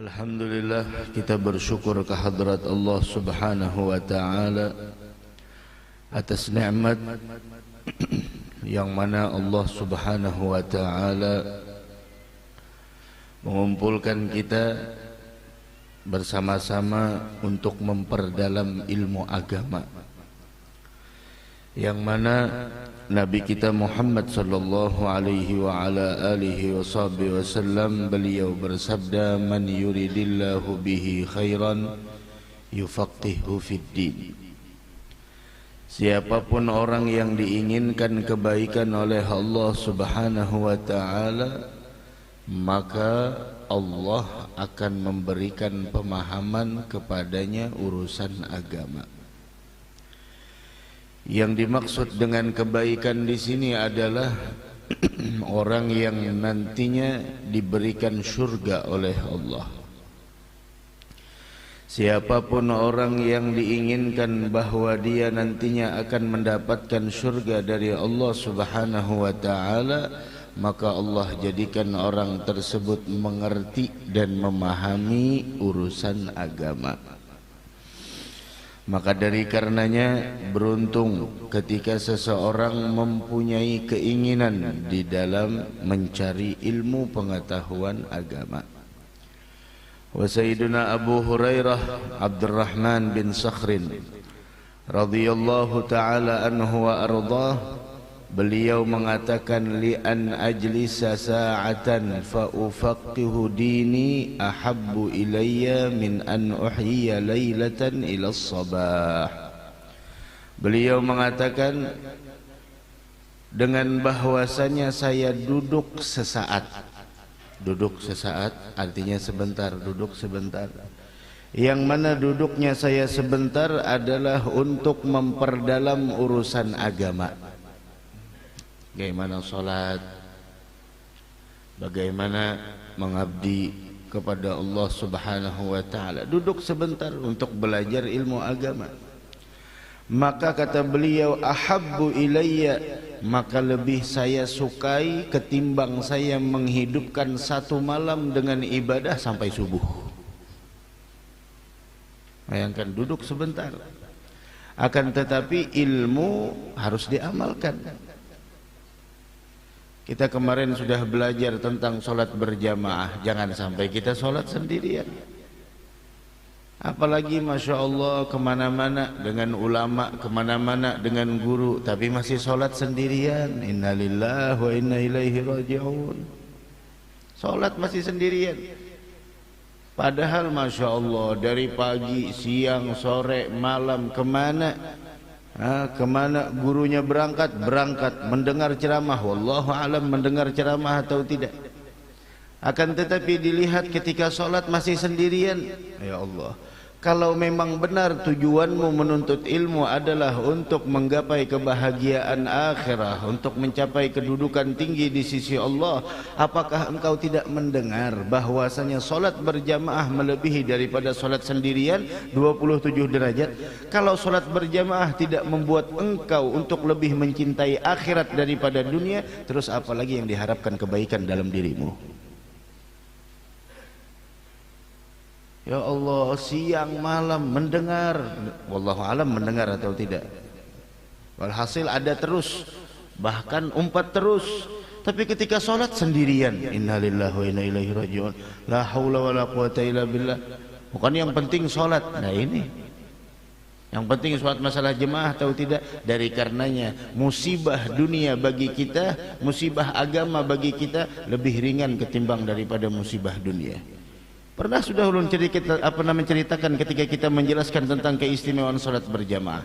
Alhamdulillah, kita bersyukur kehadrat Allah Subhanahu wa ta'ala atas nikmat yang mana Allah Subhanahu wa ta'ala mengumpulkan kita bersama-sama untuk memperdalam ilmu agama, yang mana Nabi kita Muhammad sallallahu alaihi wa ala alihi wasallam beliau bersabda, man yuridillahu bihi khairan yufaqihu fid din. Siapapun orang yang diinginkan kebaikan oleh Allah Subhanahu wa ta'ala, maka Allah akan memberikan pemahaman kepadanya urusan agama. Yang dimaksud dengan kebaikan di sini adalah orang yang nantinya diberikan surga oleh Allah. Siapapun orang yang diinginkan bahwa dia nantinya akan mendapatkan surga dari Allah Subhanahu wa ta'ala, maka Allah jadikan orang tersebut mengerti dan memahami urusan agama. Maka dari karenanya beruntung ketika seseorang mempunyai keinginan di dalam mencari ilmu pengetahuan agama. Wa Sayyiduna Abu Hurairah Abdurrahman bin Sakhrin radhiyallahu ta'ala anhu wa ardhah, beliau mengatakan, li an ajlisa sa'atan fa ufaqihu dini ahabbu ilayya min an uhyiya laylatan ila sabah. Beliau mengatakan dengan bahwasanya saya duduk sesaat. Duduk sesaat artinya sebentar, duduk sebentar. Yang mana duduknya saya sebentar adalah untuk memperdalam urusan agama. Bagaimana sholat, bagaimana mengabdi kepada Allah Subhanahu wa ta'ala. Duduk sebentar untuk belajar ilmu agama. Maka kata beliau, ahabbu ilayya, maka lebih saya sukai ketimbang saya menghidupkan satu malam dengan ibadah sampai subuh. Bayangkan, duduk sebentar. Akan tetapi ilmu harus diamalkan. Kita kemarin sudah belajar tentang sholat berjamaah. Jangan sampai kita sholat sendirian. Apalagi Masya Allah kemana-mana dengan ulama, kemana-mana dengan guru, tapi masih sholat sendirian. Innalillahi wa inna ilaihi raji'un. Sholat masih sendirian. Padahal Masya Allah dari pagi, siang, sore, malam, kemana gurunya berangkat, mendengar ceramah, wallahu alam mendengar ceramah atau tidak. Akan tetapi dilihat ketika sholat masih sendirian. Ya Allah, kalau memang benar tujuanmu menuntut ilmu adalah untuk menggapai kebahagiaan akhirah, untuk mencapai kedudukan tinggi di sisi Allah, apakah engkau tidak mendengar bahwasanya solat berjamaah melebihi daripada solat sendirian 27 derajat? Kalau solat berjamaah tidak membuat engkau untuk lebih mencintai akhirat daripada dunia, terus apalagi yang diharapkan kebaikan dalam dirimu? Ya Allah, siang malam mendengar, wallahu alam mendengar atau tidak. Walhasil ada terus, bahkan umpat terus. Tapi ketika sholat sendirian, innalillahi wa inna ilaihi raji'un, la haula wa la quwata illa billah. Bukan yang penting sholat. Nah ini yang penting sholat masalah jemaah atau tidak. Dari karenanya musibah dunia bagi kita, musibah agama bagi kita lebih ringan ketimbang daripada musibah dunia. Pernah sudah ulun ceritakan ketika kita menjelaskan tentang keistimewaan salat berjamaah.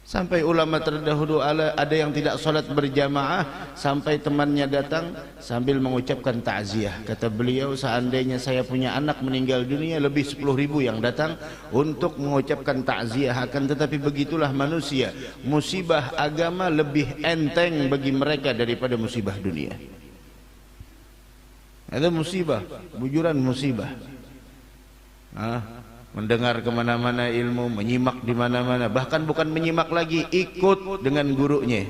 Sampai ulama terdahulu ada yang tidak salat berjamaah sampai temannya datang sambil mengucapkan takziah. Kata beliau, seandainya saya punya anak meninggal dunia, lebih 10.000 yang datang untuk mengucapkan takziah. Akan tetapi begitulah manusia, musibah agama lebih enteng bagi mereka daripada musibah dunia. Ada musibah, bujuran musibah. Mendengar kemana-mana ilmu, menyimak di mana-mana, bahkan bukan menyimak lagi, ikut dengan gurunya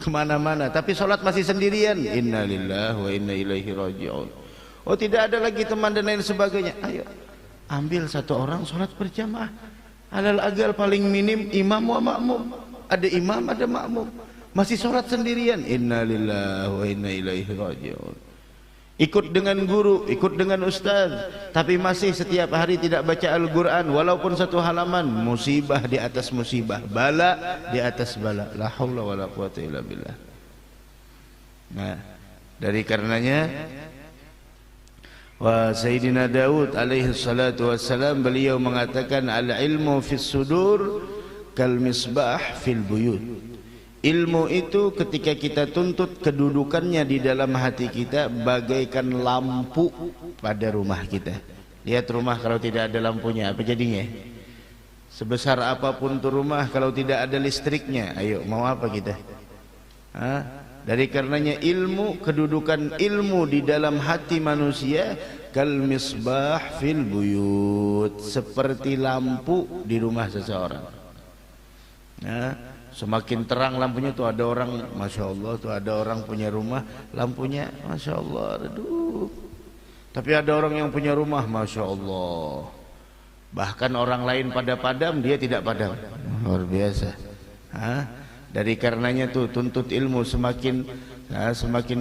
kemana-mana, tapi sholat masih sendirian. Innalillahi wa inna ilaihi raji'un. Oh tidak ada lagi teman dan lain sebagainya. Ayo ambil satu orang sholat berjamaah. Alal agal paling minim imam wa makmum. Ada imam ada makmum. Masih sholat sendirian. Inna lillahi wa inna ilaihi raji'un. Ikut dengan guru, ikut dengan ustaz, tapi masih setiap hari tidak baca Al-Quran walaupun satu halaman. Musibah di atas musibah, bala di atas bala. La haula wala quwata illa billah. Nah, dari karenanya Sayyidina Daud alaihi salatu wassalam, beliau mengatakan al-ilmu fis sudur kal misbah fil buyut. Ilmu itu ketika kita tuntut, kedudukannya di dalam hati kita bagaikan lampu pada rumah kita. Lihat rumah kalau tidak ada lampunya apa jadinya? Sebesar apapun tuh rumah kalau tidak ada listriknya, ayo mau apa kita? Dari karenanya ilmu, kedudukan ilmu di dalam hati manusia kal misbah fil buyut, seperti lampu di rumah seseorang. Semakin terang lampunya tuh ada orang, masya Allah tuh ada orang punya rumah lampunya, masya Allah redup. Tapi ada orang yang punya rumah, masya Allah, bahkan orang lain pada padam, dia tidak padam. Luar biasa. Dari karenanya tuh tuntut ilmu, semakin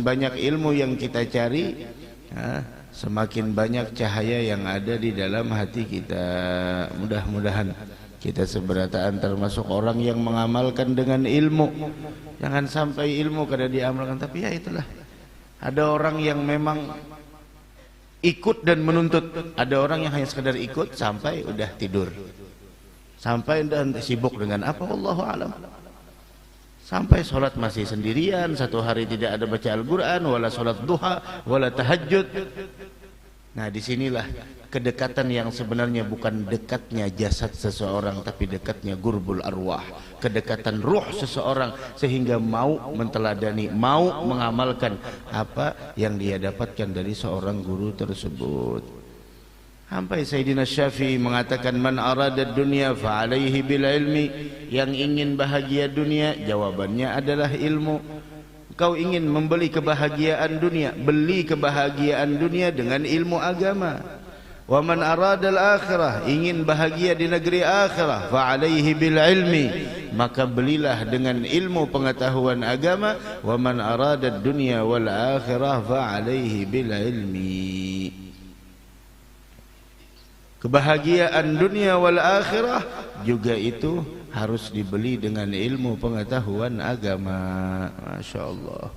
banyak ilmu yang kita cari, semakin banyak cahaya yang ada di dalam hati kita. Mudah-mudahan kita seberataan termasuk orang yang mengamalkan dengan ilmu. Jangan sampai ilmu kada diamalkan. Tapi ya itulah, ada orang yang memang ikut dan menuntut, ada orang yang hanya sekedar ikut sampai udah tidur, sampai udah sibuk dengan apa wallahu alam, sampai sholat masih sendirian, satu hari tidak ada baca Al-Quran, wala sholat duha, wala tahajud. Nah disinilah kedekatan yang sebenarnya bukan dekatnya jasad seseorang, tapi dekatnya gurbul arwah, kedekatan ruh seseorang, sehingga mau menteladani, mau mengamalkan apa yang dia dapatkan dari seorang guru tersebut. Sampai Sayyidina Syafi'i mengatakan, man arada dunya fa alaihi bil ilmi, yang ingin bahagia dunia jawabannya adalah ilmu. Kau ingin membeli kebahagiaan dunia, beli kebahagiaan dunia dengan ilmu agama. Wa man arada al-akhirah, ingin bahagia di negeri akhirah, fa alaihi bil ilmi, maka belilah dengan ilmu pengetahuan agama. Wa man arada dunya wal akhirah fa alaihi bil ilmi. Kebahagiaan dunia wal akhirah juga itu harus dibeli dengan ilmu pengetahuan agama. Masya Allah.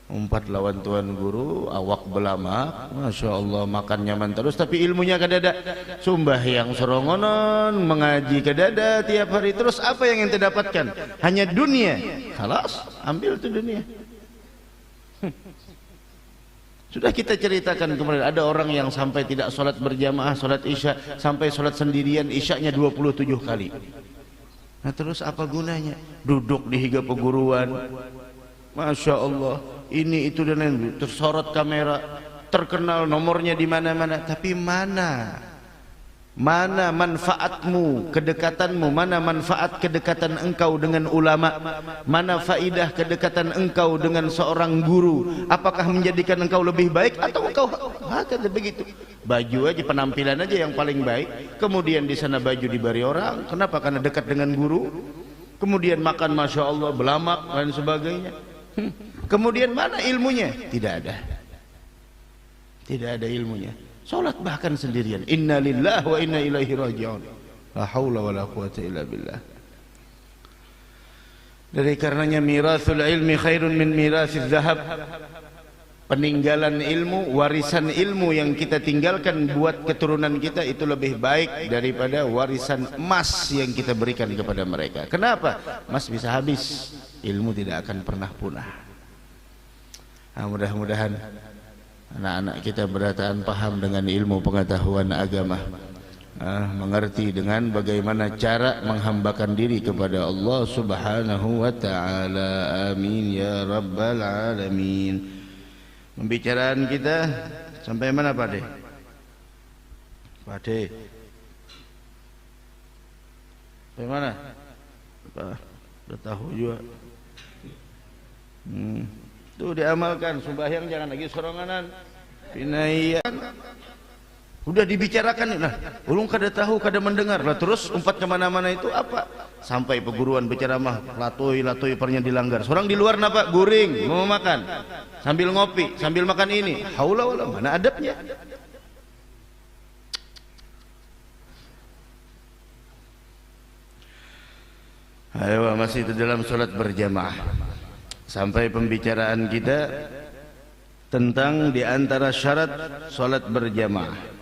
Umpat lawan tuan guru, awak belamak, masya Allah, makan nyaman terus, tapi ilmunya kadada. Sumbah yang serongonon, mengaji kadada tiap hari. Terus apa yang ente dapatkan? Hanya dunia. Halas, ambil tuh dunia. Sudah kita ceritakan kemarin, ada orang yang sampai tidak sholat berjamaah, sholat isya, sampai sholat sendirian, isyanya 27 kali. Nah terus apa gunanya? Duduk di higa peguruan, masya Allah, ini itu dan lain, tersorot kamera, terkenal nomornya di mana-mana, tapi mana manfaatmu, kedekatanmu, mana manfaat kedekatan engkau dengan ulama, mana faidah kedekatan engkau dengan seorang guru? Apakah menjadikan engkau lebih baik atau engkau hakikatnya begitu? Baju aja, penampilan aja yang paling baik, kemudian di sana baju diberi orang, kenapa? Karena dekat dengan guru. Kemudian makan masya Allah, belamak dan sebagainya. Kemudian mana ilmunya? Tidak ada ilmunya. Salat bahkan sendirian. Inna lillahi wa inna ilaihi raji'un. La haula wa la quwata illa billah. Dari karenanya mirathul ilmi khairun min mirathil zahab. Peninggalan ilmu, warisan ilmu yang kita tinggalkan buat keturunan kita itu lebih baik daripada warisan emas yang kita berikan kepada mereka. Kenapa? Emas bisa habis, ilmu tidak akan pernah punah. Nah, mudah-mudahan anak-anak kita berataan paham dengan ilmu pengetahuan agama, mengerti dengan bagaimana cara menghambakan diri kepada Allah Subhanahu wa ta'ala. Amin ya rabbal alamin. Pembicaraan kita sampai mana Pak De? Pak De sampai mana? Udah tahu juga. Tuh diamalkan, sembahyang jangan lagi soronganan. Pinaian udah dibicarakan, nah ulun kada tahu kada mendengar lah, terus umpat kemana-mana itu apa sampai peguruan berceramah latoi pernya dilanggar, seorang di luar napa guring mau makan sambil ngopi sambil makan ini, haula wala, mana adabnya. Ayo, masih itu dalam sholat berjamaah sampai pembicaraan kita tentang di antara syarat sholat berjamaah,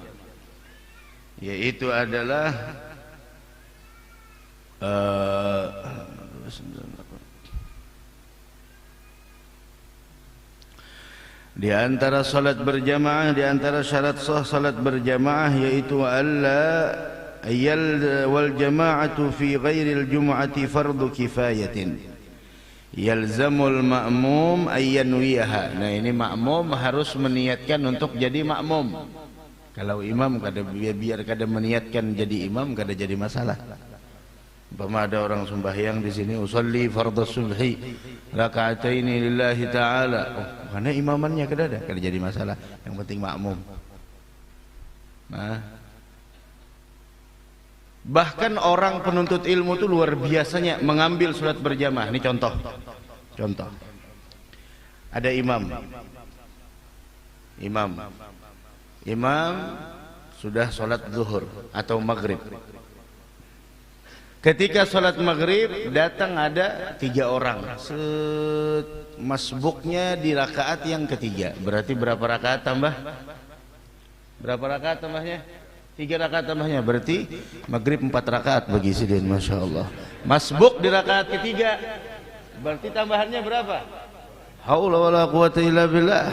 yaitu adalah di antara salat berjamaah, di antara syarat sah salat berjamaah yaitu alla wal jama'atu fi ghairil jum'ati fardu kifayatin yalzamul ma'mum ayyanwiyaha. Nah, ini makmum harus meniatkan untuk jadi makmum. Kalau imam kada biar kada meniatkan jadi imam kada jadi masalah. Umpama ada orang sembahyang di sini usolli fardhu subhi raka'ataini lillahi ta'ala, oh, karena imamannya kada jadi masalah, yang penting makmum. Nah, bahkan orang penuntut ilmu itu luar biasanya mengambil salat berjamaah. Ini contoh ada imam sudah sholat zuhur atau maghrib. Ketika sholat maghrib datang ada 3 orang, masbuknya di rakaat yang ketiga. Berarti berapa rakaat tambah? Berapa rakaat tambahnya? 3 rakaat tambahnya. Berarti maghrib 4 rakaat bagi sidin, masya Allah. Masbuk di rakaat ketiga. Berarti tambahannya berapa? Haula wala quwata illa billah.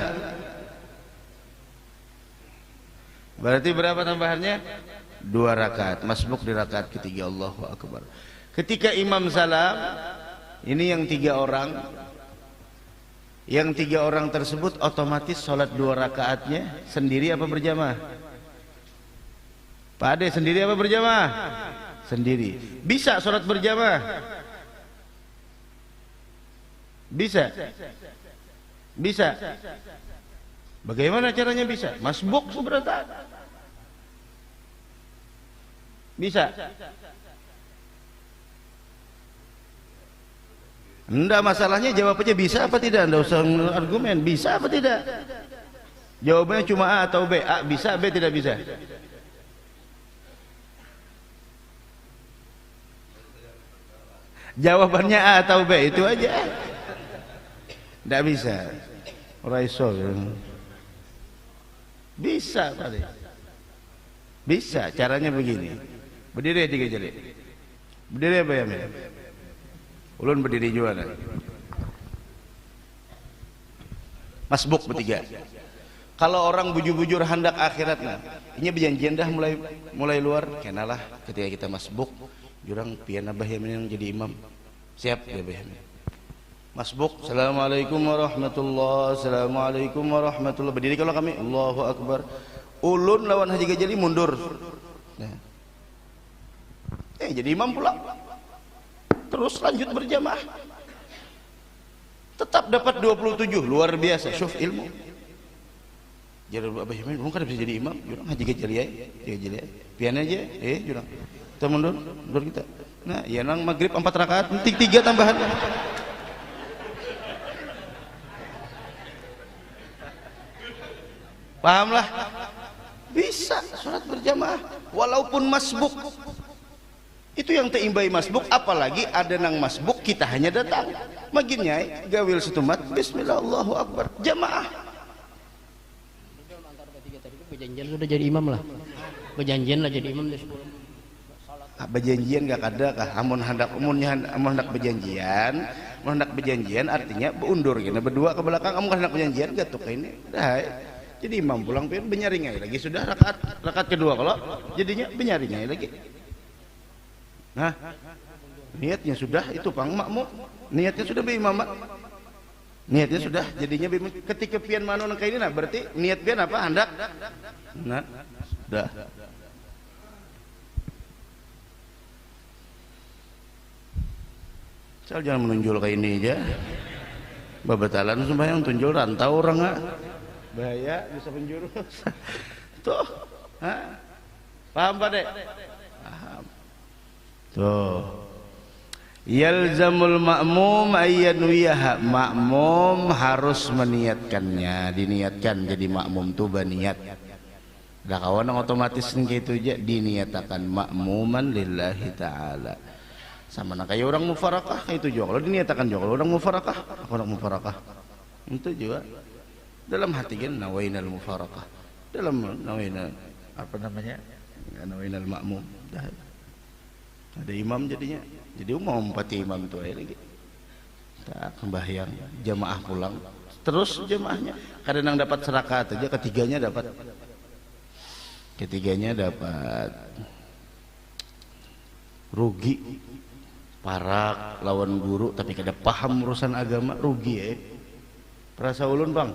Berarti berapa tambahannya? 2 rakaat. Masbuk di rakaat ketiga. Allahu akbar. Ketika imam salam, ini yang 3 orang. Yang 3 orang tersebut otomatis sholat 2 rakaatnya sendiri apa berjamaah? Pak Ade, sendiri apa berjamaah? Sendiri. Bisa sholat berjamaah? Bisa. Bagaimana caranya bisa? Masbuk seberata. Bisa. Enggak, masalahnya jawabannya bisa apa tidak. Enggak usah argumen, bisa apa tidak. Jawabannya cuma A atau B. A bisa, B tidak bisa. Jawabannya A atau B, itu aja. Enggak bisa. Raiso. Bisa tadi. Bisa, caranya begini. Berdiri 3 jari. Berdiri apa ya? Ulun berdiri juga nah. Masbuk bertiga. Kalau orang bujur-bujur hendak akhirat nah, ini berjanjian dah mulai luar. Kenalah ketika kita masbuk, jurang pian abah yang jadi imam. Siap ya abah. Masbuk, assalamualaikum warahmatullahi, assalamualaikum warahmatullahi. Berdiri kalau kami, Allahu akbar. Ulun lawan Haji Gajali mundur. Nah. Jadi imam pula. Terus lanjut berjamaah. Tetap dapat 27, luar biasa. Syuf ilmu. Jadi Abah Yamin, bukan bisa jadi imam. Jurang Haji Gajali ya. Pian aja, jurang. Kita mundur kita. Nah, ya nang maghrib 4 rakaat, penting 3 tambahan. Pahamlah? Bisa sholat berjamaah walaupun masbuk. Itu yang teimbai masbuk, apalagi ada nang masbuk kita hanya datang. Maginya gawil setumat bismillah Allahu akbar jamaah. Berjanjian sudah jadi imam lah. Berjanjian lah jadi imam deh. Berjanjian gak ada kah? Amun hendak berjanjian artinya beundur gitu. Berdua ke belakang kamu hendak berjanjian gak tuh ini. Dah. Jadi imam pulang pian benyaringai lagi sudah rakaat kedua kalau jadinya benyaringai lagi. Nah, niatnya sudah itu pang makmum. Niatnya sudah be imam. Niatnya sudah jadinya ketika pian manu nang kaini nah berarti niat pian apa hendak. Nah, sudah. Asal jangan menunjul kayak ini aja. Babatalan sembahyang tunjul rantau orang ah. bahaya bisa menjurus. Tuh, paham Pak Dek? Paham. Tuh, yalzamul ma'mum ayyanwiyaha, makmum harus meniatkannya, diniatkan jadi makmum tuh baniat. Dah kawan otomatis gitu aja diniatakan makmuman lillahi ta'ala. Sama nak kayak orang mufarakah itu juga kalau diniatakan juga kalau orang mufarakah, aku orang mufarakah itu juga dalam hati kan nawainal mufarakah, dalam nawainal apa namanya, nawainal makmum. Dah ada imam jadinya, jadi umum pati imam tuh aja lagi tak sembahyang jamaah pulang terus jamaahnya kadang dapat serakat aja, ketiganya dapat rugi, parak lawan guru tapi kada paham urusan agama, rugi perasa ulun bang,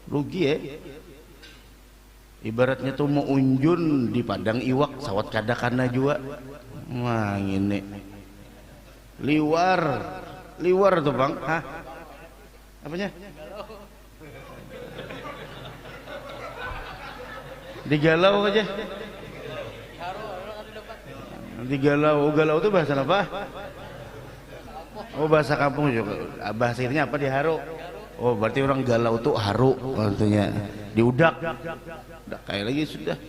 rugi ibaratnya tuh mau unjun di padang iwak sawat kada kana juga. Wah ini liwar tuh bang, apanya digalau aja, galau itu bahasa apa? Oh bahasa kampung juga, bahasa ininya apa diharu? Oh berarti orang galau tuh haru, artinya diudak, kayak lagi sudah.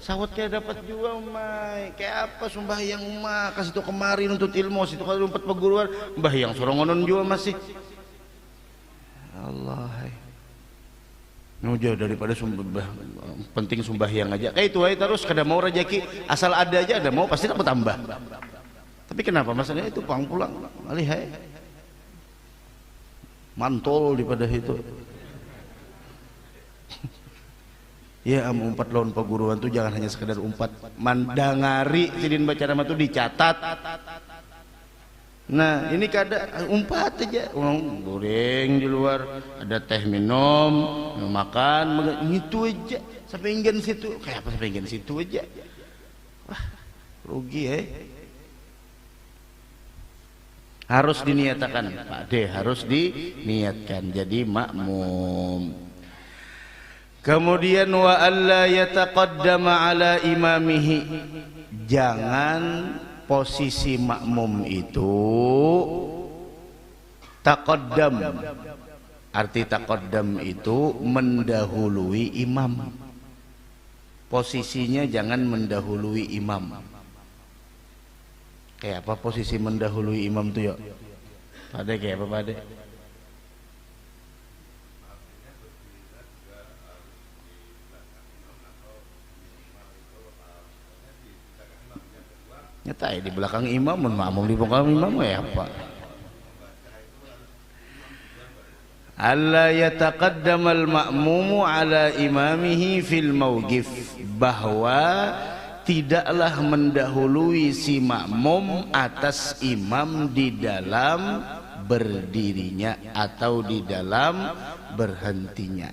Sawat kayak dapat juga mai, kayak apa sembahyang mah kasih tuh kemarin untuk ilmu, situ kalau empat perguruan, sembahyang sorongonon juga masih. Allah. Jauh daripada penting sembahyang aja. Kayak itu aja terus kada mau rezeki, asal ada aja, ada mau pasti dapat tambah. Tapi kenapa masalahnya itu pulang alihai. Mantol daripada itu. Ya umpat lawan perguruan tuh jangan hanya sekedar umpat, mandangari sidin baca nama tuh dicatat. Nah ini kada umpat aja, goreng di luar, ada teh minum, makan, gitu aja sampai ingin situ, kayak apa sampai ingin situ aja, wah rugi harus diniatakan Pak D, harus diniatkan jadi makmum. Kemudian wa alla yataqaddama ala imamihi, jangan posisi makmum itu taqaddam. Arti taqaddam itu mendahului imam. Posisinya jangan mendahului imam. Kayak apa posisi mendahului imam tuh ya? Pada kayak apa pada? Nyata di belakang imam, makmum di belakang imam ya apa? Alla yataqaddamal ma'mumu ala imamihi fil mawqif, bahwa tidaklah mendahului si makmum atas imam di dalam berdirinya atau di dalam berhentinya.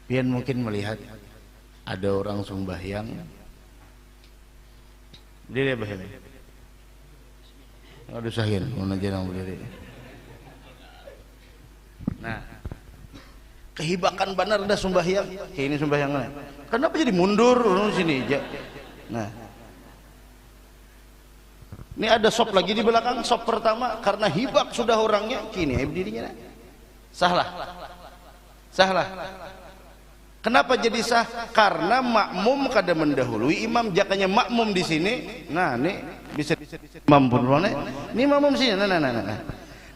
Pian mungkin melihat ada orang sembahyang dia bahaya. Aduh sahin, mana jangan berdiri. Nah, kehibakan benar dah sembahyang. Kayak ini sembahyangnya. Kenapa jadi mundur sini aja? Nah, ini ada sop lagi di belakang, sop pertama karena hibak sudah orangnya, kini berdirinya. Salah. Kenapa jadi sah? Karena makmum kada mendahului imam, jakanya makmum di sini. Nah, ini bisa mampu ini makmum sini. Nah.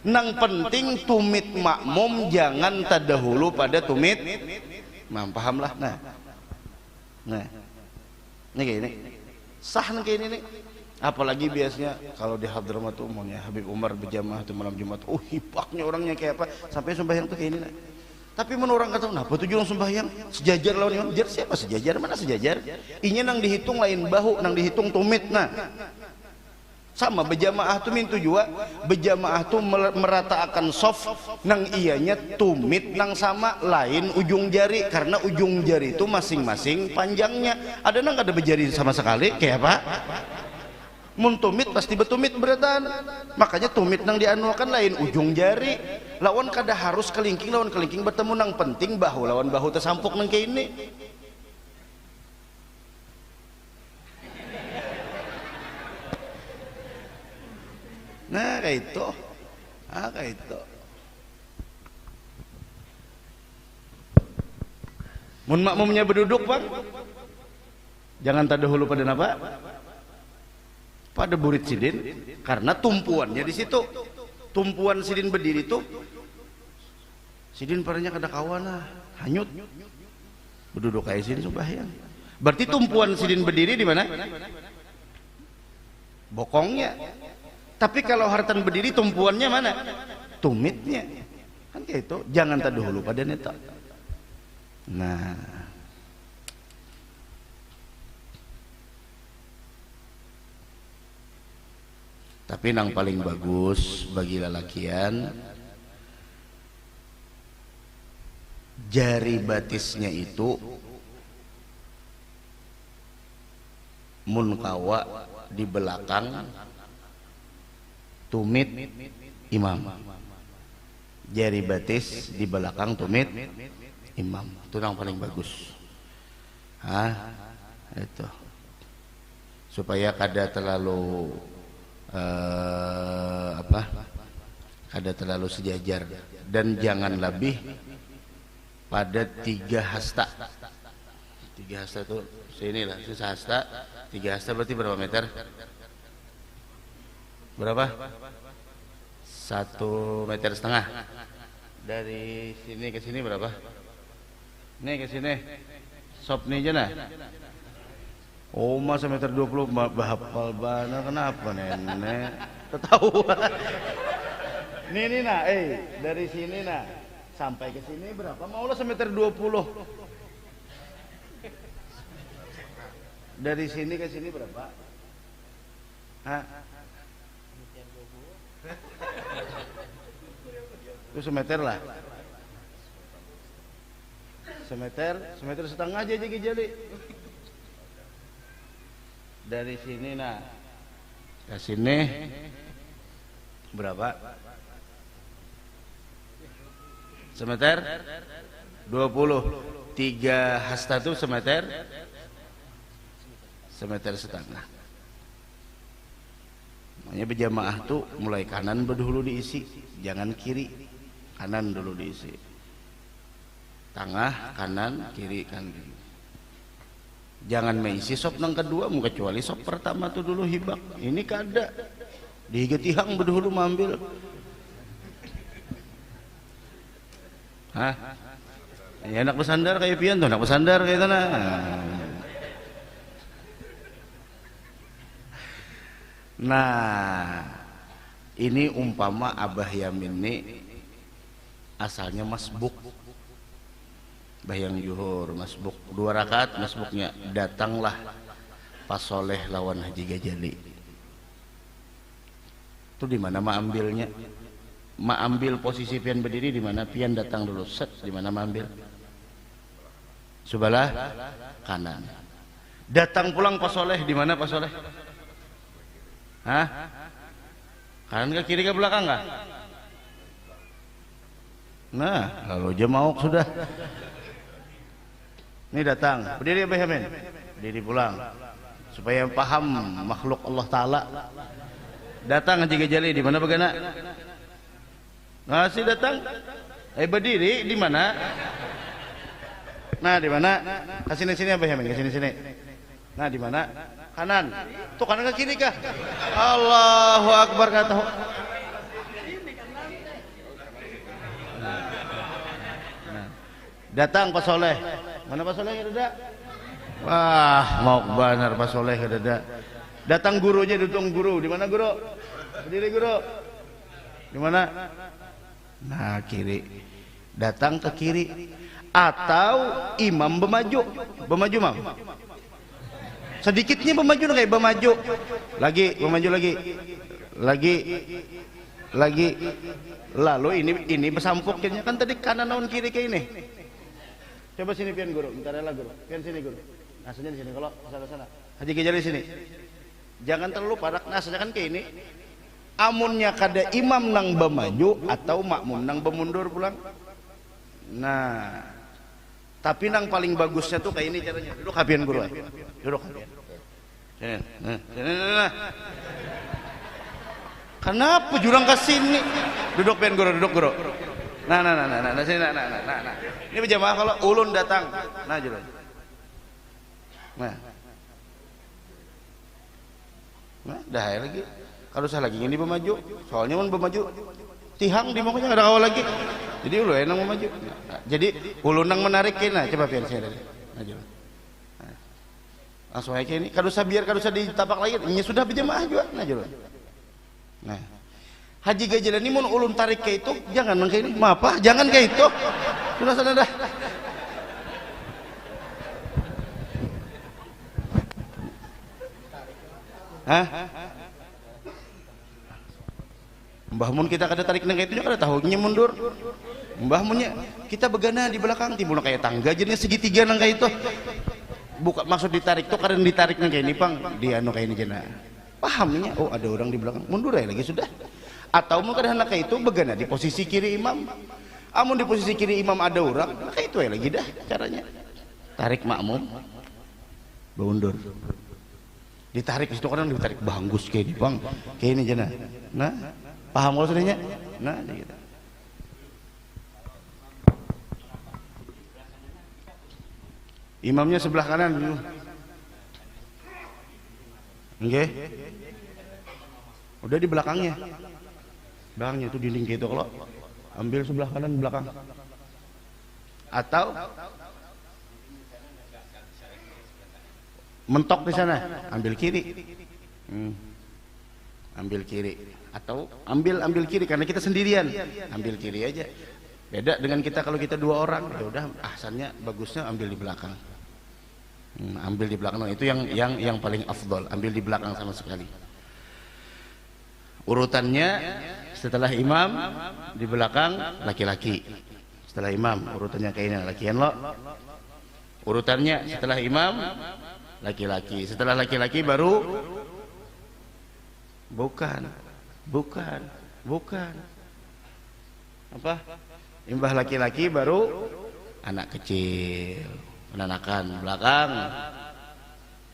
Nang penting tumit makmum jangan terdahulu pada tumit. Pahamlah. Nah. Ini kayak ini. Sah kayak ini nih. Apalagi biasanya kalau di Hadramaut tuh maunya Habib Umar berjamaah tuh malam Jumat. Oh, hibaknya orangnya kayak apa? Sampai sembahyang tuh kayak ini. Nah. Tapi menurut orang kata, kenapa tujuan sembahyang sejajar lawan imam? Siapa sejajar? Mana sejajar? Inya nang dihitung lain bahu, nang dihitung tumit. Nah, sama berjamaah tuh mintu juga, berjamaah tuh meratakan soft, nang ianya tumit nang sama lain ujung jari, karena ujung jari itu masing-masing panjangnya. Ada nang ada berjari sama sekali, kayak apa? Mun tumit pasti betumit beretan, makanya tumit nang dianuakan lain ujung jari. lawan kada harus kelingking lawan kelingking bertemu nang penting bahu lawan bahu tersampuk nang kayak ini. Nah kayak itu, kayak itu. Mun makmumnya berduduk bang, jangan terdahulu pada apa? Pada burit sidin, karena tumpuannya di situ. Tumpuan sidin berdiri tuh, sidin parahnya kada kawan hanyut. Berduduk kayak sidin sembahyang. Berarti tumpuan sidin berdiri di mana? Bokongnya. Tapi kalau hartan berdiri tumpuannya mana? Tumitnya. Kan kayak itu. Jangan terdahulu pada neta. Nah, tapi nang paling bagus bagi lelakian jari batisnya itu mun kawa di belakang tumit imam, jari batis di belakang tumit imam, itu yang paling bagus. Itu supaya kada terlalu kada terlalu sejajar, dan jangan lebih pada 3 hasta. 3 hasta itu sini lah, susah hasta. 3 hasta berarti berapa meter? Berapa? 1,5 meter. Dari sini ke sini berapa? Nih ke sini, sop nih aja nah. Oh masa meter 20 bahapal bana, kenapa nenek? Ketahuan. Nih nah, dari sini nah sampai ke sini berapa? Maulah semeter 20. Dari sini ke sini berapa? Itu semeter lah. Semeter setengah aja jadi. Dari sini nah ke sini berapa? Semeter 20. 3 hasta itu semeter setengah. Makanya berjamaah tuh mulai kanan dulu diisi, jangan kiri. Kanan dulu diisi, tengah, kanan, kiri, kan kiri. Jangan mengisi sop nang kedua, kecuali sop pertama tuh dulu hibak. Ini kada dihigetihang berdahulu mambil. Ya anak bersandar kayak pian tuh, anak bersandar kayak itu nah. Nah, ini umpama Abah Yamin ini asalnya masbuk. Bayang Juhur masbuk 2 rakaat, masbuknya datanglah Pak Soleh lawan Haji Gajali. Itu di mana ma ambilnya? Ma ambil posisi pian berdiri di mana? Pian datang dulu set, di mana ma ambil? Sebelah kanan. Datang pulang Pak Soleh di mana Pak Soleh? Kanan ke kiri ke belakang enggak? Nah, lalu jemauk sudah. Ini datang, berdiri Abah Yamin, berdiri pulang, supaya paham makhluk Allah Taala. Datang Haji Gajali di mana bagana? Ngasih datang, berdiri di mana? Nah di mana? Kasih sini Abah Yamin, kasih sini. Nah di mana? Kanan. Tuh kanan ke kiri kah? Allahu Akbar kata. Datang Pak Soleh. Mana Pak Soleh ada? Wah, mau benar Pak Soleh ada. Datang gurunya, duduk guru. Di mana guru? Berdiri guru. Di mana? Nah, kiri. Datang ke kiri. Atau imam bermaju. Bermaju, Mam. Sedikitnya bermaju kayak bermaju. Lagi, bermaju lagi. Lagi. Lalu ini bersampuknya kan tadi kanan lawan kiri kayak ini. Coba sini pian guru, bentar lah guru. Pian sini guru. Nasanya di sini, kalau sana. Haji Gajali sini. Jangan terlalu parak, nasanya kan kayak ini. amunnya kada imam nang bemaju atau makmum nang bemundur pulang. Nah, tapi nang paling bagusnya tuh kayak ini caranya. Duduk hapian guru. Duduk hapian. Nah. Kenapa jurang ke sini? Duduk hapian guru, duduk guru. Nah, sini, nah. Ini berjamaah kalau ulun datang. Nah, jurang. Nah, dah lagi. Kalau saya lagi ini bermaju, soalnya mun bermaju tihang di mukanya ada kawal lagi. Jadi ulu enang memaju. Nah, jadi ulu nang menarik kena coba biar saya dari. Maju. Nah, langsung aja ini. Kalau saya biar kalau saya ditapak lagi, ini sudah berjamaah juga. Nah, haji gajalan ini mun ulun tarik ke itu, jangan nang kayak ini. Maaf, jangan kayak itu. Sudah sana dah. Hah? Mbah mun kita kada tarik nang itu kada tahu nya mundur. Mbah munnya kita begana di belakang timbul kayak tangga jadinya segitiga nang kayak itu. Bukan maksud ditarik tuh karena ditarik nang kayak ini pang di anu kayak ini jena. Pahamnya oh ada orang di belakang mundur ya lagi sudah. Atau mun kada hendak kayak itu begana di posisi kiri imam. Amun di posisi kiri imam ada orang, kayak itu ya lagi dah caranya. Tarik makmum mundur. Ditarik di situ kadang ditarik bagus kayak ini bang kayak ini jena. Nah paham kalau sebenarnya nah gitu. Imamnya sebelah kanan dulu okay. Udah di belakangnya itu dinding gitu kalau ambil sebelah kanan belakang atau mentok di sana ambil kiri ambil kiri atau ambil kiri karena kita sendirian ambil kiri aja beda dengan kita kalau kita dua orang ya udah ahsannya bagusnya ambil di belakang ambil di belakang itu yang paling afdol ambil di belakang sama sekali urutannya setelah imam di belakang laki-laki setelah imam urutannya kayaknya lakian lo urutannya setelah imam laki-laki setelah laki-laki baru bukan apa imbah laki-laki baru anak kecil menanakan belakang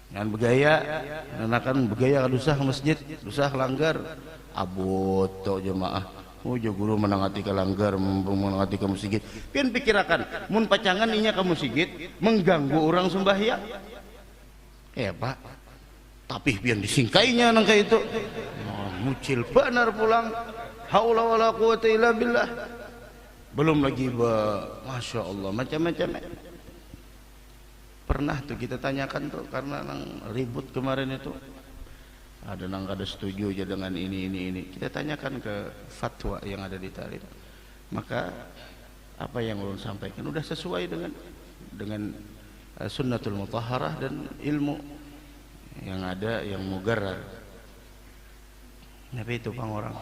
dengan bergaya menanakan bergaya kadusah masjid dusah langgar abot to jemaah jo guru menangati ke langgar menangati ke masjid pian pikirakan mun pacangan inya ke masjid mengganggu orang sembahyang ya pak tapi pian disingkainya nang kayak itu mucil benar pulang haula wala quwata illa billah belum lagi masya Allah macam-macam pernah tuh kita tanyakan tuh karena nang ribut kemarin itu ada nang kada setuju aja dengan ini kita tanyakan ke fatwa yang ada di Tarim maka apa yang ulun sampaikan udah sesuai dengan sunnatul mutahharah dan ilmu yang ada yang mugarrar. Tapi itu pang orang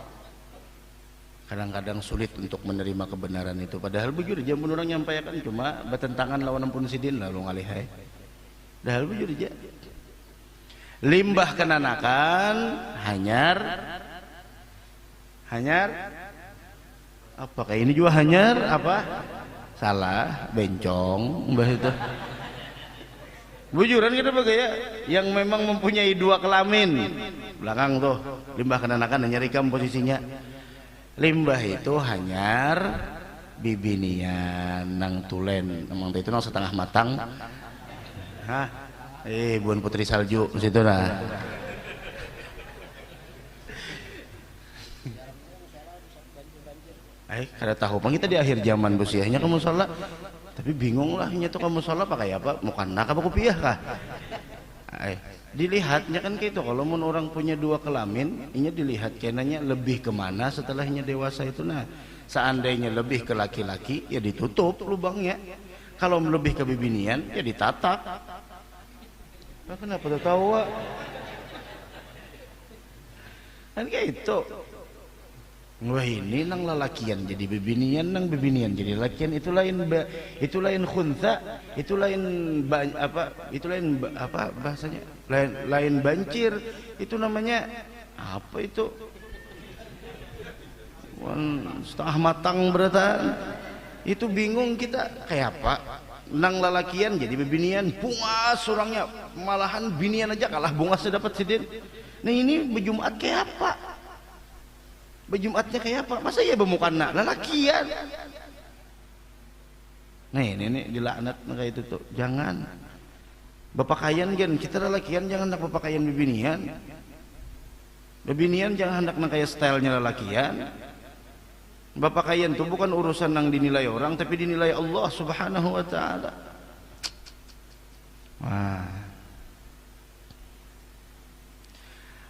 kadang-kadang sulit untuk menerima kebenaran itu padahal bujur aja mun orang nyampaikan cuma bertentangan lawan ampun sidin lalu ngalihai padahal bujur aja limbah kenanakan hanyar apa kayak ini juga hanyar apa salah bencong mbah itu bujuran kita bagaya yang memang mempunyai dua kelamin belakang tuh limbah kenanakan hanyar ikam posisinya limbah itu hanyar bibinian nang tulen emang itu nang setengah matang buan putri salju situ nah kada tahu pang kita di akhir zaman busiahnya kamu sholat tapi bingung lah nya tuh kamu sholat pakai apa mukanna apa kopiah kah dilihatnya kan gitu kalau mun orang punya dua kelamin inya dilihat kenanya lebih kemana setelahnya dewasa itu nah seandainya lebih ke laki-laki ya ditutup lubangnya kalau lebih ke bibinian ya ditatak kenapa tertawa kan kayak itu wah ini nang lalakian jadi bibinian nang bibinian jadi lakian itu lain khuntha itu lain apa bahasanya lain bancir itu namanya apa itu setengah matang beratan. Itu bingung kita kayak apa. Nang lalakian jadi bebinian, bungas orangnya, malahan binian aja kalah bungasnya dapat sidin. Nah ini berjumat kayak apa? Berjumatnya kayak apa? Masa ya bemukana lalakian? Nah ini dilaknat kayak itu tuh. Jangan bapakayan kan kita lalakian jangan hendak bapakayan bebinian. Bebinian jangan hendak kayak stylenya lalakian. Bapakayan itu bukan urusan yang dinilai orang tapi dinilai Allah Subhanahu wa taala.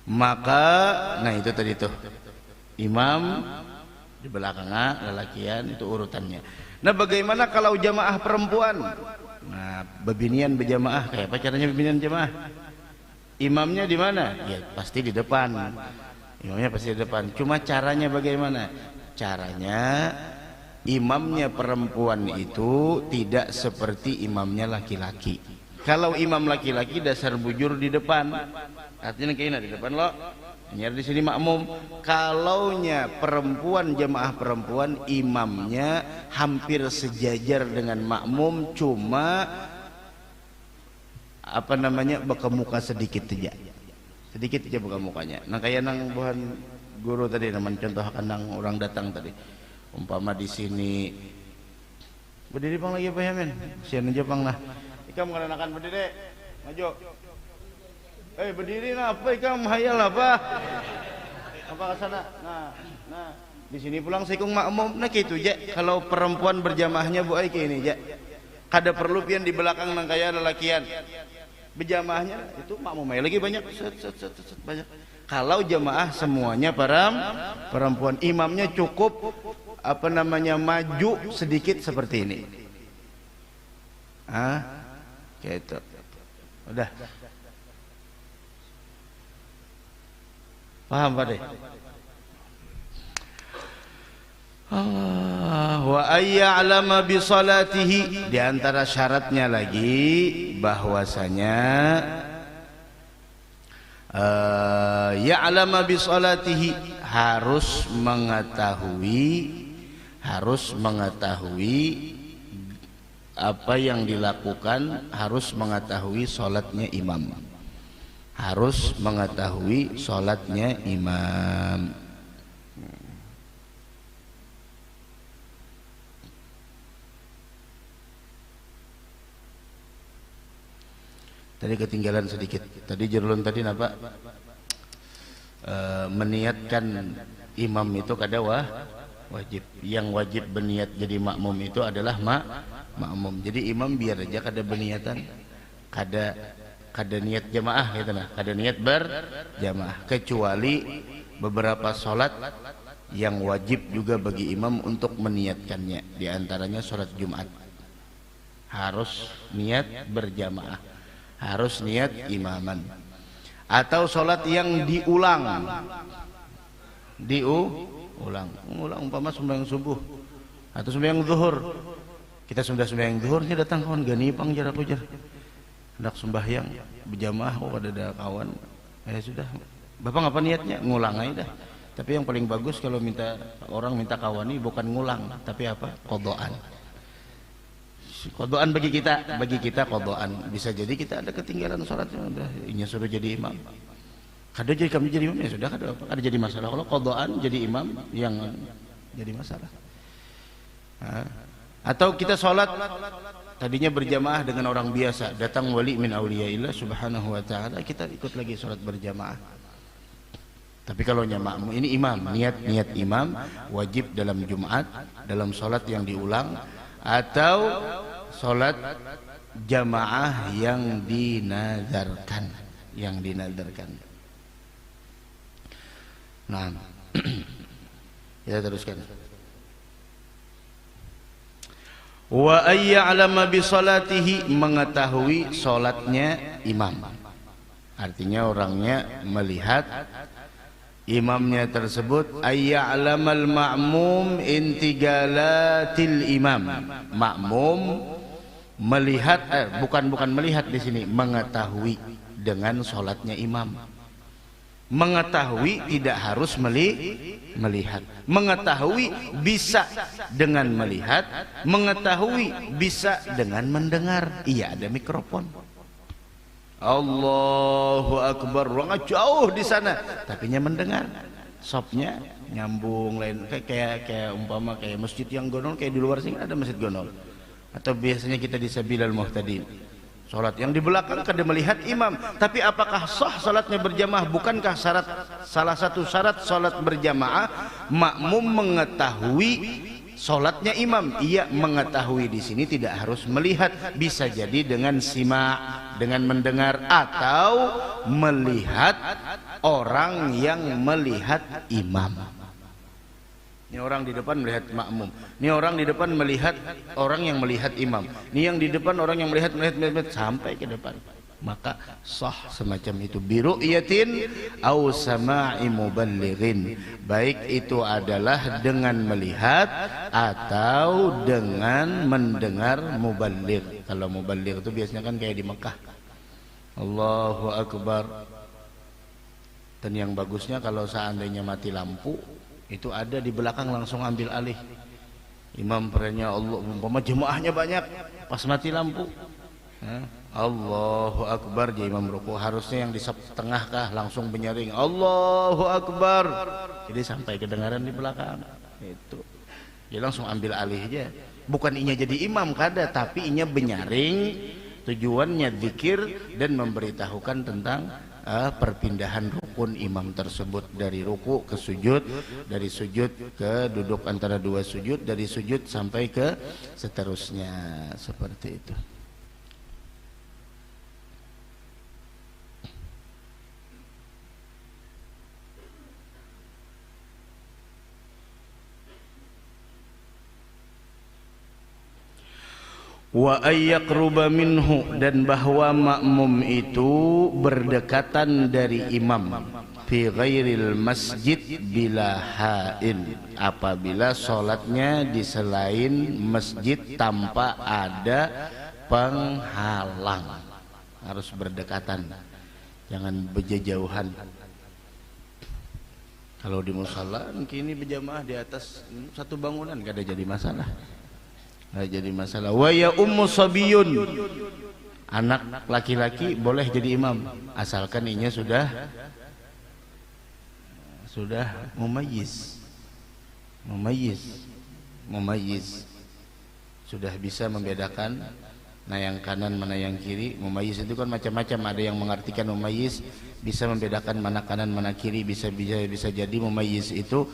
Maka nah itu tadi tuh. Imam di belakangnya lalakian itu urutannya. Nah, bagaimana kalau jamaah perempuan? Nah, bebinian berjamaah kayak apa caranya bebinian jamaah? Imamnya di mana? Ya pasti di depan. Imamnya pasti di depan. Cuma caranya bagaimana? Caranya imamnya perempuan itu tidak seperti imamnya laki-laki. Kalau imam laki-laki dasar bujur di depan, artinya kayaknya di depan lo, nyari di sini makmum. Kalaunya perempuan jamaah perempuan, imamnya hampir sejajar dengan makmum, cuma apa namanya bekemuka sedikit saja, sedikit aja buka mukanya. Nah kayak nang buhan guru tadi naman contohkan nang orang datang tadi umpama di sini berdiri pang lagi apa ya men sian aja pang nah ikam ngaranakan berdiri maju berdiri nah apa ikam hayal apa ke sana nah di sini pulang sikung makmum nah gitu aja. Kalau perempuan berjamaahnya bu ai ini aja kada perlu pian di belakang nang kaya lelakian berjamaahnya itu makmum lagi banyak banyak. Kalau jamaah semuanya perempuan, imamnya cukup apa namanya maju sedikit seperti ini. Kayak itu. Udah. Paham Pak deh? Wa ayya'lama bi salatihi, di antara syaratnya lagi bahwasanya ya'lama bi salatihi, harus mengetahui apa yang dilakukan, harus mengetahui salatnya imam, harus mengetahui salatnya imam. Tadi ketinggalan sedikit. Tadi jerulun tadi apa? Meniatkan imam itu kada wajib. Yang wajib berniat jadi makmum itu adalah makmum. Jadi imam biar aja kada berniatan, kada niat jamaah gitu nah, kada niat berjamaah, kecuali beberapa salat yang wajib juga bagi imam untuk meniatkannya. Di antaranya salat Jumat. Harus niat berjamaah. Harus niat imaman. Atau sholat yang diulang umpama sembahyang subuh atau sembahyang zuhur. Kita sudah sembahyang zuhur, ini datang kawan gani pang jar aku jar hendak sembahyang berjamaah, ada kawan sudah bapak ngapa niatnya ngulang aja dah. Tapi yang paling bagus kalau orang minta kawani bukan ngulang tapi apa, qadaan bagi kita qadaan. Bisa jadi kita ada ketinggalan sholatnya, udah ini suruh jadi imam, kada jadi kami jadi imam ya sudah, kada jadi masalah. Kalau qadaan jadi imam yang jadi masalah. Atau kita sholat tadinya berjamaah dengan orang biasa, datang wali min auliyaillah subhanahu wa ta'ala, kita ikut lagi sholat berjamaah. Tapi kalau makmum ini imam, niat imam wajib dalam Jumat, dalam sholat yang diulang atau sholat jamaah yang dinazarkan. Nah, kita teruskan. Wa ayya'lama bi salatihi, mengetahui sholatnya imam. Artinya orangnya melihat imamnya tersebut. Ayya'lamal ma'mum intigalatil imam. Makmum melihat bukan melihat di sini, mengetahui dengan sholatnya imam. Mengetahui tidak harus melihat. Mengetahui bisa dengan melihat, mengetahui bisa dengan mendengar. Iya, ada mikrofon. Allahu Akbar, ruangnya jauh di sana, tapi nya mendengar. Sopnya nyambung lain kayak umpama kayak masjid yang gonol, kayak di luar sini ada masjid gonol. Atau biasanya kita di Sabilal Muhtadin. Salat yang di belakang kada melihat imam, tapi apakah sah salatnya berjamaah? Bukankah salah satu syarat salat berjamaah makmum mengetahui salatnya imam? Iya, mengetahui di sini tidak harus melihat, bisa jadi dengan simak, dengan mendengar, atau melihat orang yang melihat imam. Ini orang di depan melihat makmum, ini orang di depan melihat orang yang melihat imam, ini yang di depan orang yang melihat sampai ke depan. Maka sah semacam itu, biru'yatin au sama'i muballighin, baik itu adalah dengan melihat atau dengan mendengar muballigh. Kalau muballigh itu biasanya kan kayak di Mekah, Allahu Akbar. Dan yang bagusnya kalau seandainya mati lampu, itu ada di belakang langsung ambil alih. Imam perannya Allah, umpama jemaahnya banyak, pas mati lampu, Allahu Akbar, jadi imam ruku, harusnya yang di tengah kah langsung menyaring Allahu Akbar, jadi sampai kedengaran di belakang. Itu dia langsung ambil alih aja, bukan inya jadi imam kada, tapi inya benyaring, tujuannya zikir dan memberitahukan tentang perpindahan rukun imam tersebut, dari ruku ke sujud, dari sujud ke duduk antara dua sujud, dari sujud sampai ke seterusnya, seperti itu. Wa ayyaqruba minhu, dan bahwa makmum itu berdekatan dari imam, fi ghairil masjid bila hain, apabila sholatnya di selain masjid tanpa ada penghalang. Harus berdekatan, jangan berjauhan. Kalau di musala kini berjamaah di atas satu bangunan gak ada jadi masalah. Nggak jadi masalah. Wa ya ummu sabiyun, anak laki-laki boleh jadi imam asalkan inya sudah mumayyiz, sudah bisa membedakan mana yang kanan mana yang kiri. Mumayyiz itu kan macam-macam, ada yang mengartikan mumayyiz bisa membedakan mana kanan mana kiri, bisa jadi mumayyiz itu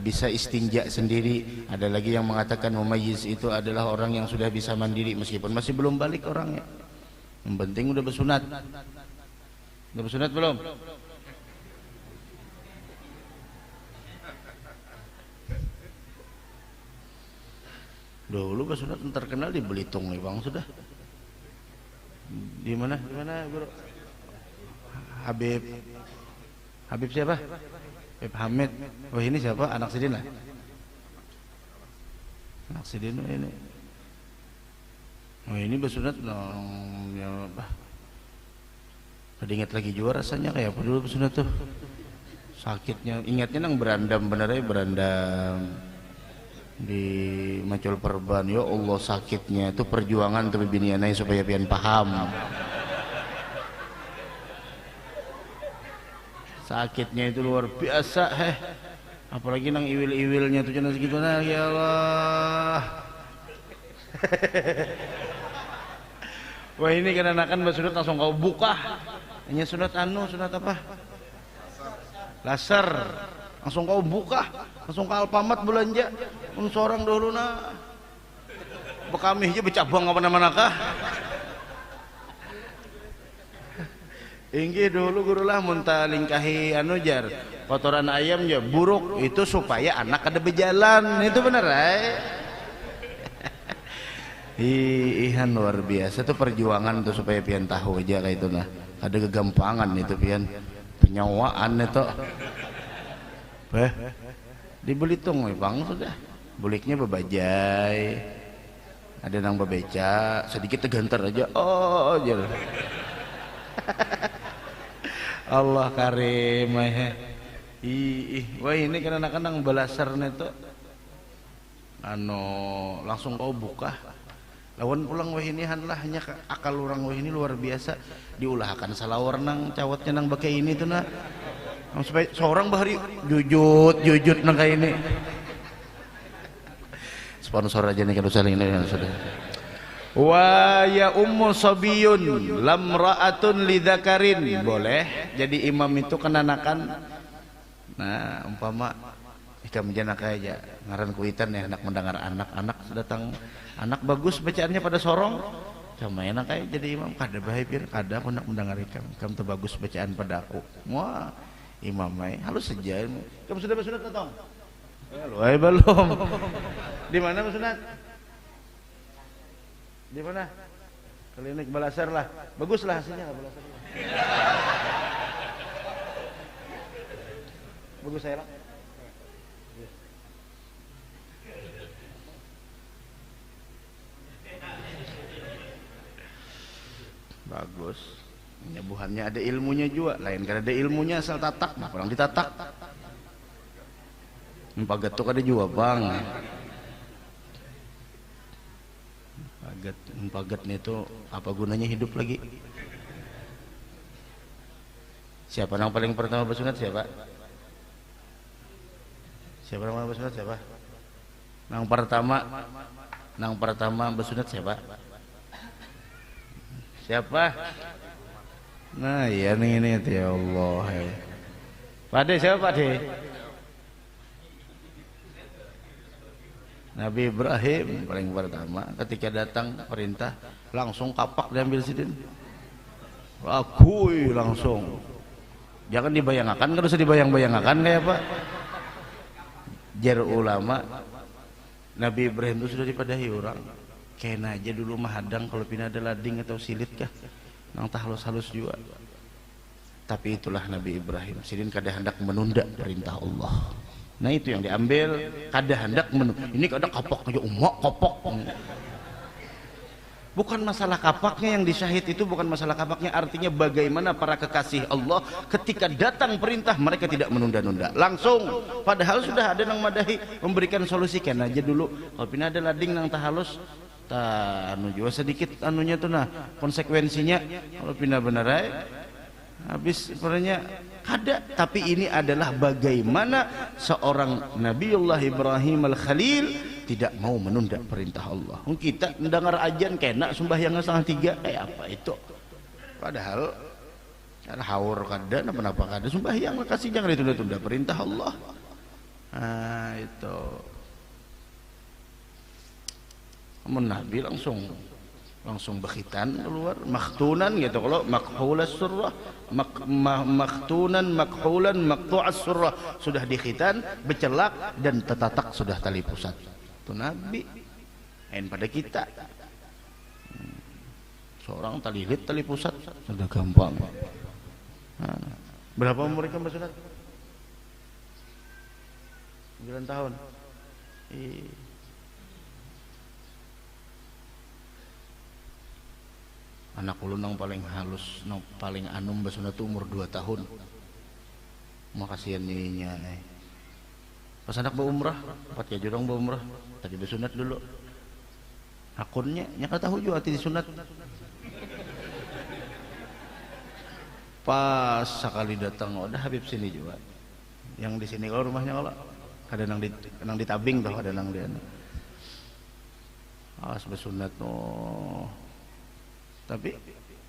bisa istinja sendiri. Ada lagi yang mengatakan mumayyiz itu adalah orang yang sudah bisa mandiri meskipun masih belum balik orangnya, yang penting udah bersunat. Udah bersunat belum? Dulu bersunat terkenal di Belitung nih Bang, sudah. Di mana Bro? Habib siapa? Habib Hamid. Oh ini siapa? Anak Sidin lah. Anak Sidin ini. Oh ini bersunat ya apa? Tadi ingat lagi juga rasanya kayak apa dulu bersunat tuh. Sakitnya, ingatnya nang berandam, bener ya berandam di Macul Perban. Ya Allah sakitnya itu, perjuangan tuh binianai supaya pian paham. Sakitnya itu luar biasa, apalagi nang iwil-iwilnya tuh jangan segitu, nah ya Allah. Wah ini kan anakan bersunat langsung kau buka, hanya sunat sunat apa? Laser, langsung kau buka, langsung ke Alfamart belanja, seorang dulu nah, bekami aja bercabang apa mana kah? Inggi dulu guru lah muntah lingkahi jar kotoran ayam ya buruk itu supaya anak ada berjalan, itu bener ihan luar biasa tuh perjuangan tuh supaya pian tahu aja kayak itu nah, ada kegampangan itu pian penyewaan itu di Belitung Bang, sudah buliknya bebajai, ada nang bebeca sedikit tegantar aja, oh aja. Allah karim wah ini kan anak-anak belasarnya tuh langsung kau buka lawan pulang wah ini lah hanya akal orang wah ini luar biasa diulahkan salah orang cawatnya nang pakai ini tuh nah sampai seorang bahari jujut nang kayak ini sponsor aja nih kalau saling ini sudah wa ya ummu sabiyun lamra'atun lidzakarin boleh jadi imam itu kenanakan nah umpama ikam janak aja ngaran kuitan ya anak mendengar anak datang anak bagus bacaannya pada sorong sama enak kayak jadi imam kada bahaya kada anak mendengar ikam tuh bagus bacaan pada aku wah imam halus saja kamu sudah bersunat atau belum di mana bersunat di mana klinik Balasar lah bagus lah hasilnya Balasar bagus saya lah bagus penyembuhannya ada ilmunya juga lain karena ada ilmunya asal tatak nah orang ditatak pagat tuh ada juga bang pagat itu apa gunanya hidup lagi siapa yang paling pertama bersunat siapa yang bersunat siapa yang pertama bersunat siapa nah iya nih ini ya Allah Pak De siapa Pak De Nabi Ibrahim paling pertama ketika datang perintah langsung kapak diambil sidin akui langsung jangan dibayangkan kan usah dibayang-bayangkan kayak apa jar ulama Nabi Ibrahim itu sudah dipadahi orang kena aja dulu mah hadang kalau pina ada lading atau silit kah nang tah halus-halus juga tapi itulah Nabi Ibrahim sidin kada hendak menunda perintah Allah nah itu yang diambil kada hendak ini kada kapak aja kopok bukan masalah kapaknya yang disyahid itu bukan masalah kapaknya artinya bagaimana para kekasih Allah ketika datang perintah mereka tidak menunda-nunda langsung padahal sudah ada nang madahi memberikan solusi kan aja dulu kalau pina ada lading nang tahalus anu juga sedikit anunya tuh nah konsekuensinya kalau pina benar habis sebenarnya kada tapi ini adalah bagaimana seorang Nabiullah Ibrahim Al-Khalil tidak mau menunda perintah Allah kita mendengar ajan kena sembahyang 2:30 kayak apa itu padahal haur kada kenapa kada sembahyang kasih jangan ditunda-tunda perintah Allah nah itu Nabi langsung berkhitan keluar makhtunan gitu kalau makhulas surah makhtunan makhulan maqtu'as surah sudah dikhitan becelak dan tetatak sudah tali pusat itu Nabi lain pada kita seorang tali hit tali pusat sudah gampang berapa umur mereka bersunat 9 tahun anak ulun yang paling halus yang paling anum bersunat itu umur 2 tahun makasihan nyinya pas anak berumrah 4 jurang berumrah tadi bersunat dulu akunnya nyaka tahu juga hati disunat pas sekali datang udah Habib sini juga yang di sini kalau rumahnya kalau ada nang di tabing tuh ada nang dia bersunat tapi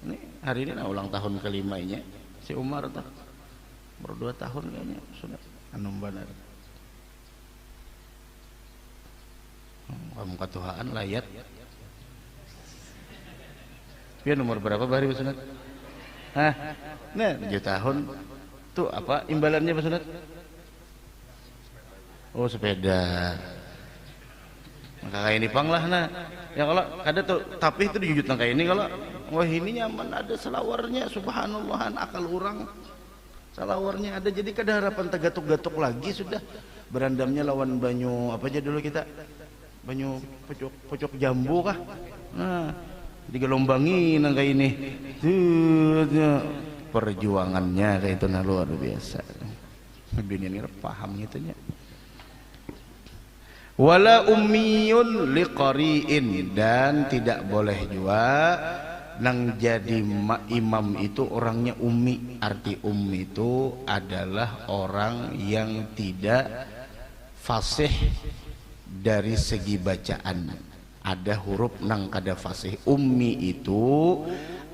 ini hari ini ulang tahun kelimanya si Umar tuh baru 2 tahun kayaknya sudah anum benar kamu katuhaan layat dia nomor berapa baru bersunat nah 7 tahun tuh apa imbalannya bersunat sepeda maka kayak ini pang lah nah ya kalau ada tuh tapi itu dijujut kayak ini kalau wah ini nyaman ada selawarnya subhanallah akal orang selawarnya ada jadi kada harapan tegatuk-gatuk lagi sudah berandamnya lawan banyu apa aja dulu kita banyu pocok jambu kah nah digelombangi nang kayak ini perjuangannya kayak itu luar biasa. Bini ini paham gitunya. Wala ummiyun liqari'in, dan tidak boleh juga nang jadi imam itu orangnya ummi. Arti ummi itu adalah orang yang tidak fasih dari segi bacaan. Ada huruf nang kada fasih. Ummi itu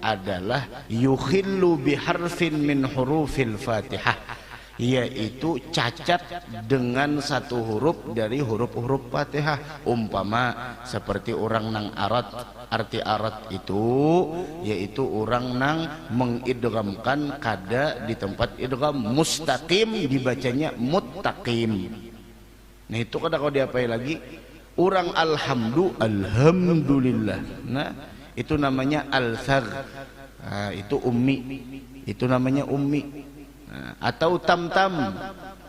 adalah yukhillu biharfin min hurufil Fatihah, yaitu cacat dengan satu huruf dari huruf-huruf Fatihah. Umpama seperti orang nang arat. Arti arat itu yaitu orang nang mengidghamkan kada di tempat idgham, mustaqim dibacanya muttaqim. Nah itu kada kau diapai lagi orang alhamdulillah. Nah itu namanya al-thag. Nah, itu ummi. Itu namanya ummi. Nah, atau tam-tam,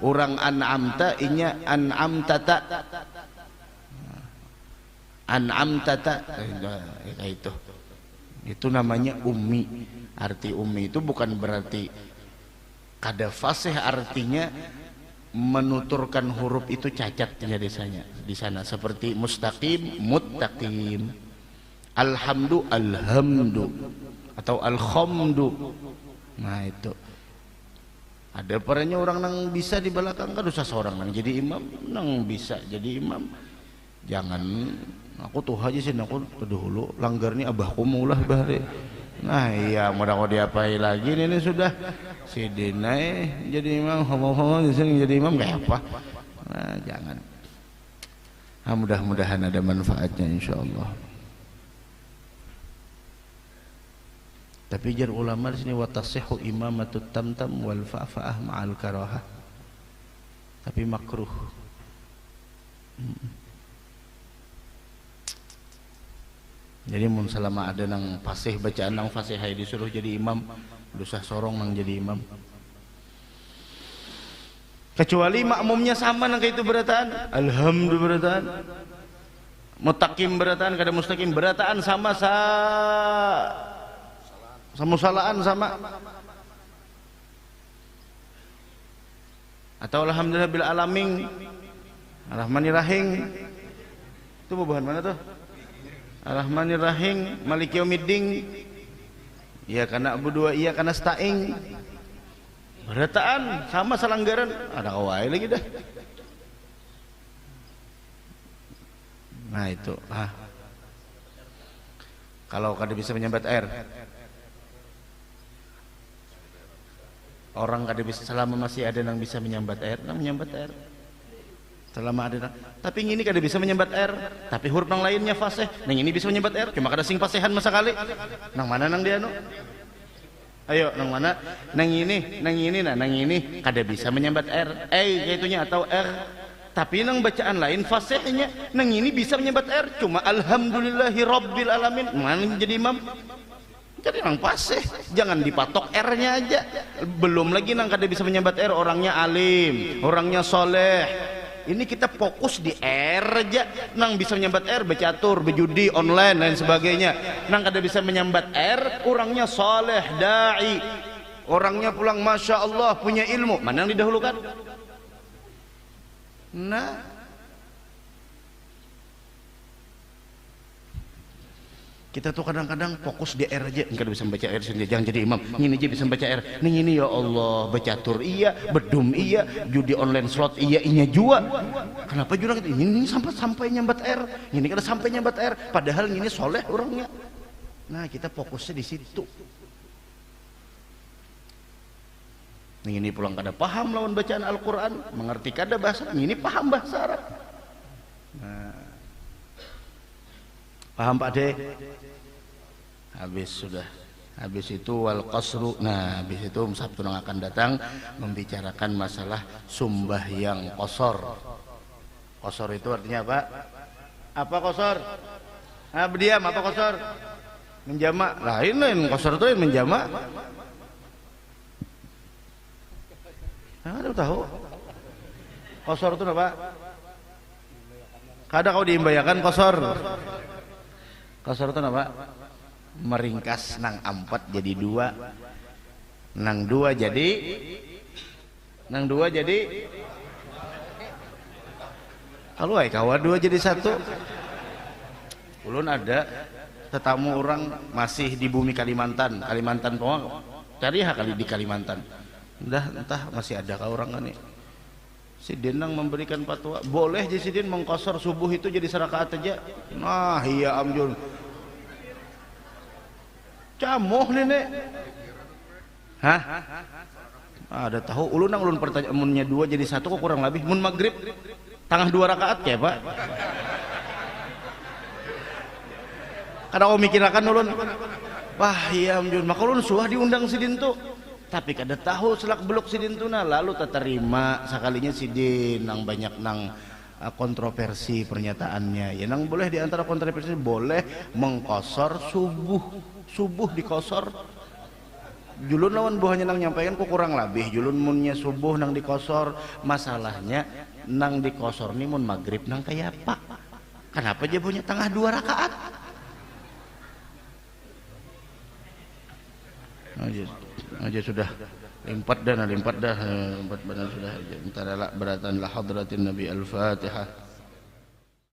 orang an'amta inya an'amtata. An'amtata kayak itu namanya ummi. Arti ummi itu bukan berarti kada fasih, artinya menuturkan huruf itu cacatnya di sana seperti mustaqim muttaqim, alhamdu alhamdu, atau alhamdu. Nah itu ada perannya orang nang bisa di belakang kan usah seorang nang jadi imam, nang bisa jadi imam. Jangan aku tuh aja sih, aku dulu langgar nih abahku mulah bahari. Nah iya mudah mau diapai lagi ini sudah si Dinai jadi imam, homo-homo di sini jadi imam kayak apa. Nah jangan. Nah, mudah-mudahan ada manfaatnya insyaallah. Tapi jar ulama di sini watasihhu imamatut tamtam wal fa'fa'ah ma'al karahah. Tapi makruh. Jadi mun selama ada nang fasih bacaan nang fasih hai disuruh jadi imam, dosa sorong nang jadi imam. Kecuali makmumnya sama nang kayak itu berataan, alhamdulillah berataan, mutakim berataan, kada mustaqim berataan sama salaan sama. Atau alhamdulillah bil alamin, arrahmanirrahim. Itu bahan mana tuh? Ar-Rahmanir-Rahim, Maliki Yaumiddin. Iya karena Abu dua, iya karena sta'ing. Berataan sama selanggaran, ada kawai lagi dah. Nah itu, kalau kada bisa menyambat air, orang kada bisa, selama masih ada yang bisa menyambat air, nang menyambat air. Selama ada, tapi ini kada bisa menyambat air, tapi huruf nang lainnya fasih, nang ini bisa menyambat air, cuma kada sing fasihan masa kali. Nang mana nang dia no? Ayo, nang mana? Nang ini, nang ini kada bisa menyambat air, kaitunya atau r. Tapi nang bacaan lain fasihnya, nang ini bisa menyambat air, cuma alhamdulillahi rabbil alamin. Mana jadi imam? Jadi nang fasih, jangan dipatok r-nya aja. Belum lagi nang kada bisa menyambat air, orangnya alim, orangnya soleh. Ini kita fokus di R aja. Nang bisa menyambat R, bercatur, berjudi, online dan sebagainya. Nang kada bisa menyambat R, orangnya soleh, da'i, orangnya pulang masya Allah punya ilmu. Mana yang didahulukan? Nah, kita tuh kadang-kadang fokus di R aja, enggak bisa membaca R sendiri, jangan jadi imam. Ini aja bisa membaca R. Ini ya Allah, bercatur iya, bedum iya, judi online slot iya, inya jua. Kenapa jurang itu? Ini sampai nyambat R. Ini kada sampai nyambat R, padahal ini soleh orangnya. Nah, kita fokusnya di situ. Ini pulang kada paham lawan bacaan Al-Qur'an, mengerti kada bahasa, ini paham bahasa Arab. Nah, paham Pak De? Habis itu wal qasru. Nah, habis itu Sabtu yang akan datang membicarakan masalah sumbahyang qasar. Qasar itu artinya apa? Apa qasar? Berdiam, apa qasar? Menjamak. Lain qasar itu yang menjamak. Ada tahu? Qasar itu apa? Kada kau diimbayakan qasar. Qasar itu apa? Meringkas nang 4 jadi 2, nang dua jadi kalau ay kawa dua jadi satu. Ulun ada tetamu orang masih di bumi Kalimantan Pawang, cari kali di Kalimantan. Entah masih ada kah orang kan nih. Si Dinang memberikan fatwa, boleh si Din mengkosor subuh itu jadi serakaat aja. Nah iya amjun. Camuh nenek. Hah? Ada tahu ulun pertanyaan munnya dua jadi satu kok kurang lebih mun maghrib tengah 2 rakaat ya Pak. Kada mau mikirakan ulun. Wah iya amjun maka ulun suah diundang si Din tuh. Tapi kada tahu selak beluk si Din tuh nah lalu terima sekalinya si Din nang banyak nang kontroversi pernyataannya. Ya nang boleh di antara kontroversi boleh mengkosor subuh dikosor. Julun lawan buahnya nang nyampaikan kok kurang lebih julun munnya subuh nang dikosor, masalahnya nang dikosor nih mun maghrib nang kayak apa? Kenapa dia punya tengah 2 rakaat? Aja sudah limpat dah, limpat badan sudah. Entar beratan la hadratin Nabi Al-Fatihah.